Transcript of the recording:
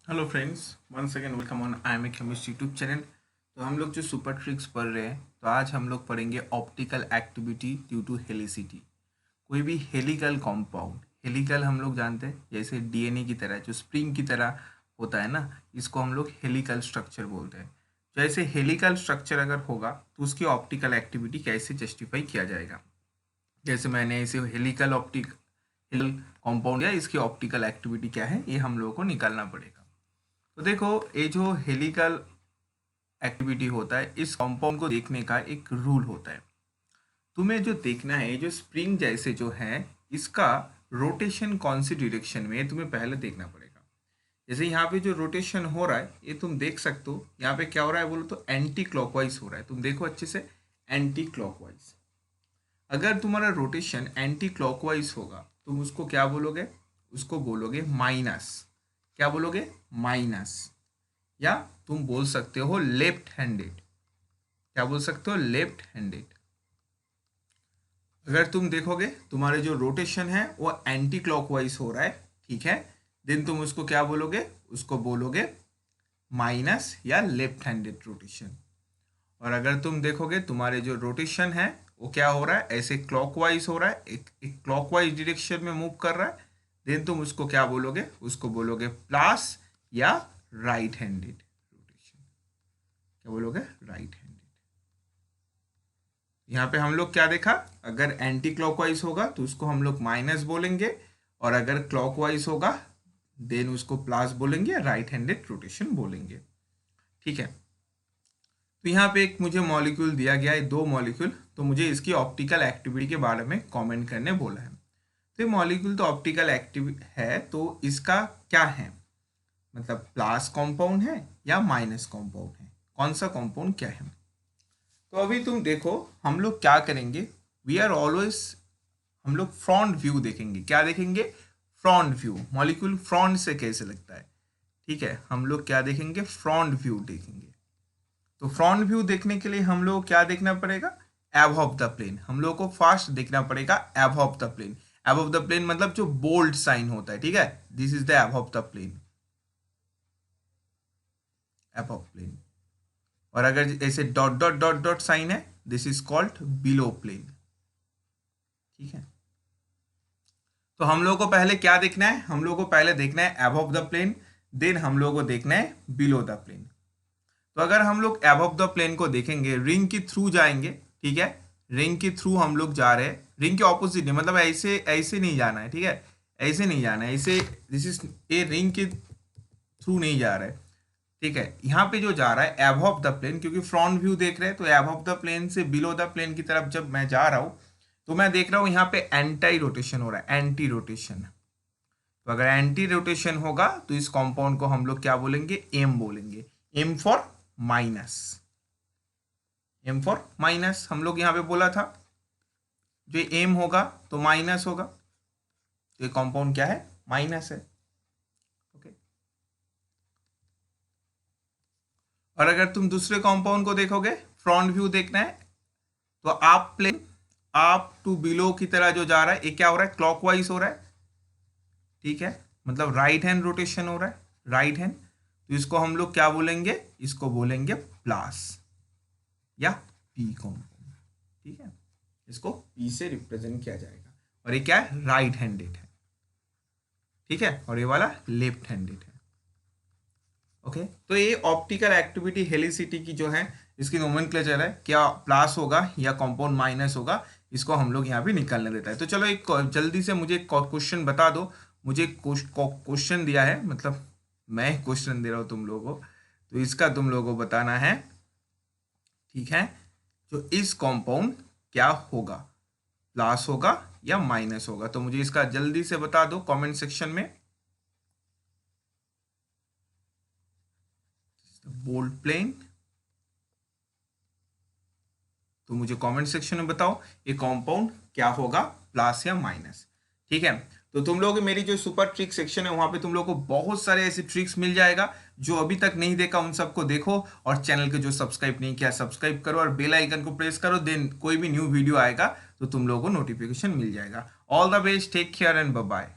Hello friends, one second welcome on I am a chemist YouTube channel. तो हम लोग जो सुपर ट्रिक्स पढ़ रहे हैं, तो आज हम लोग पढ़ेंगे optical activity due to helicity. कोई भी हेलिकल कॉम्पाउंड, हेलिकल हम लोग जानते हैं जैसे डीएनए की तरह, जो स्प्रिंग की तरह होता है ना, इसको हम लोग हेलिकल स्ट्रक्चर बोलते हैं। जैसे हेलिकल स्ट्रक्चर अगर होगा तो उसकी ऑप्टिकल एक्टिविटी कैसे जस्टिफाई किया जाएगा। जैसे मैंने इसे हेलिकल कॉम्पाउंड या इसकी ऑप्टिकल एक्टिविटी क्या है, ये हम लोगों को निकालना पड़ेगा। तो देखो, ये जो हेलिकल एक्टिविटी होता है, इस कंपाउंड को देखने का एक रूल होता है। तुम्हें जो देखना है, जो स्प्रिंग जैसे जो है, इसका रोटेशन कौन सी डायरेक्शन में है, तुम्हें पहले देखना पड़ेगा। जैसे यहाँ पे जो रोटेशन हो रहा है, ये तुम देख सकते हो। यहाँ पे क्या हो रहा है बोलो तो एंटी क्लॉकवाइज हो रहा है। तुम देखो अच्छे से, एंटी क्लॉकवाइज। अगर तुम्हारा रोटेशन एंटी क्लॉकवाइज होगा, तुम उसको क्या बोलोगे? उसको बोलोगे माइनस। क्या बोलोगे? माइनस। या तुम बोल सकते हो लेफ्ट हैंडेड। क्या बोल सकते हो? Left handed. अगर तुम देखोगे तुम्हारे जो रोटेशन है वो एंटी क्लॉकवाइज हो रहा है, ठीक है, देन तुम उसको क्या बोलोगे? उसको बोलोगे माइनस या लेफ्ट हैंडेड रोटेशन। और अगर तुम देखोगे तुम्हारे जो रोटेशन है वो क्या हो रहा है, ऐसे क्लॉकवाइज हो रहा है, एक क्लॉकवाइज डायरेक्शन में मूव कर रहा है, देन तुम उसको क्या बोलोगे? उसको बोलोगे प्लस या राइट हैंडेड रोटेशन। क्या बोलोगे? Right handed. यहाँ पे हम लोग क्या देखा? अगर एंटी क्लॉकवाइज होगा तो उसको हम लोग माइनस बोलेंगे, और अगर क्लॉकवाइज होगा देन उसको प्लस बोलेंगे, राइट हैंडेड रोटेशन बोलेंगे। ठीक है। तो यहाँ पे एक मुझे मॉलिक्यूल दिया गया है, दो मॉलिक्यूल। तो मुझे इसकी ऑप्टिकल एक्टिविटी के बारे में कमेंट करने बोला है। तो ये मॉलिक्यूल तो ऑप्टिकल एक्टिव है, तो इसका क्या है, मतलब प्लस कंपाउंड है या माइनस कंपाउंड है, कौन सा कंपाउंड क्या है। तो अभी तुम देखो, हम लोग क्या करेंगे, वी आर ऑलवेज, हम लोग फ्रंट व्यू देखेंगे। क्या देखेंगे? Front view. मॉलिक्यूल फ्रंट से कैसे लगता है, ठीक है, हम लोग क्या देखेंगे? फ्रंट व्यू देखेंगे। तो फ्रंट व्यू देखने के लिए हम लोग क्या देखना पड़ेगा? Above the plane. हम लोग को फास्ट देखना पड़ेगा above the plane. Above the plane मतलब जो बोल्ड साइन होता है, ठीक है, this is the above the plane. Above plane. और अगर ऐसे dot dot dot dot sign है, this is called below plane. ठीक है। तो हम लोगों को पहले क्या देखना है? हम लोगों को पहले देखना है अबव द प्लेन, देन हम लोगों को देखना है बिलो द प्लेन। तो अगर हम लोग अबव द प्लेन को देखेंगे, रिंग के थ्रू जाएंगे, ठीक है, रिंग के थ्रू हम लोग जा रहे हैं, रिंग के ऑपोजिट नहीं, मतलब ऐसे ऐसे नहीं जाना है, ठीक है, ऐसे नहीं जाना है, ऐसे, दिस इज ए रिंग के थ्रू नहीं जा रहा है, ठीक है। यहाँ पे जो जा रहा है अबव द प्लेन, क्योंकि फ्रंट व्यू देख रहे हैं, तो अबव द प्लेन से बिलो द प्लेन की तरफ जब मैं जा रहा हूँ, तो मैं देख रहा हूँ यहाँ पे एंटी रोटेशन हो रहा है, एंटी रोटेशन। तो अगर एंटी रोटेशन होगा तो इस कंपाउंड को हम लोग क्या बोलेंगे? एम बोलेंगे। M for minus. M for minus हम लोग यहाँ पे बोला था, जो एम होगा तो माइनस होगा, तो ये कंपाउंड क्या है? माइनस है। ओके। और अगर तुम दूसरे कंपाउंड को देखोगे, फ्रंट व्यू देखना है, तो आप प्लेन आप टू बिलो की तरह जो जा रहा है, ये क्या हो रहा है? क्लॉकवाइज हो रहा है, ठीक है, मतलब राइट हैंड रोटेशन हो रहा है, राइट हैंड। तो इसको हम लोग क्या बोलेंगे? इसको बोलेंगे प्लस या पी कंपाउंड, ठीक है, इसको पी से रिप्रेजेंट किया जाएगा। और ये क्या है? राइट हैंडेड है, ठीक है, और ये वाला लेफ्ट हैंडेड है। ओके। तो ये ऑप्टिकल एक्टिविटी हेलिसिटी की जो है, इसकी नोमेनक्लेचर है, क्या प्लस होगा या कंपाउंड माइनस होगा, इसको हम लोग यहाँ पे निकालने देता है। तो चलो एक जल्दी से मुझे क्वेश्चन बता दो। मुझे क्वेश्चन दिया है, मतलब मैं क्वेश्चन दे रहा हूँ तुम लोगों को, तो इसका तुम लोगों को बताना है, ठीक है, जो इस कंपाउंड क्या होगा, प्लस होगा या माइनस होगा। तो मुझे इसका जल्दी से बता दो कमेंट सेक्शन में। बोल्ड प्लेन, तो मुझे कमेंट सेक्शन में बताओ ये कंपाउंड क्या होगा, प्लस या माइनस। ठीक है। तो तुम लोग मेरी जो सुपर ट्रिक सेक्शन है, वहां पे तुम लोग को बहुत सारे ऐसे ट्रिक्स मिल जाएगा। जो अभी तक नहीं देखा उन सबको देखो, और चैनल के जो सब्सक्राइब नहीं किया सब्सक्राइब करो, और बेल आइकन को प्रेस करो, देन कोई भी न्यू वीडियो आएगा तो तुम लोगों को नोटिफिकेशन मिल जाएगा। All the best, take care and bye bye.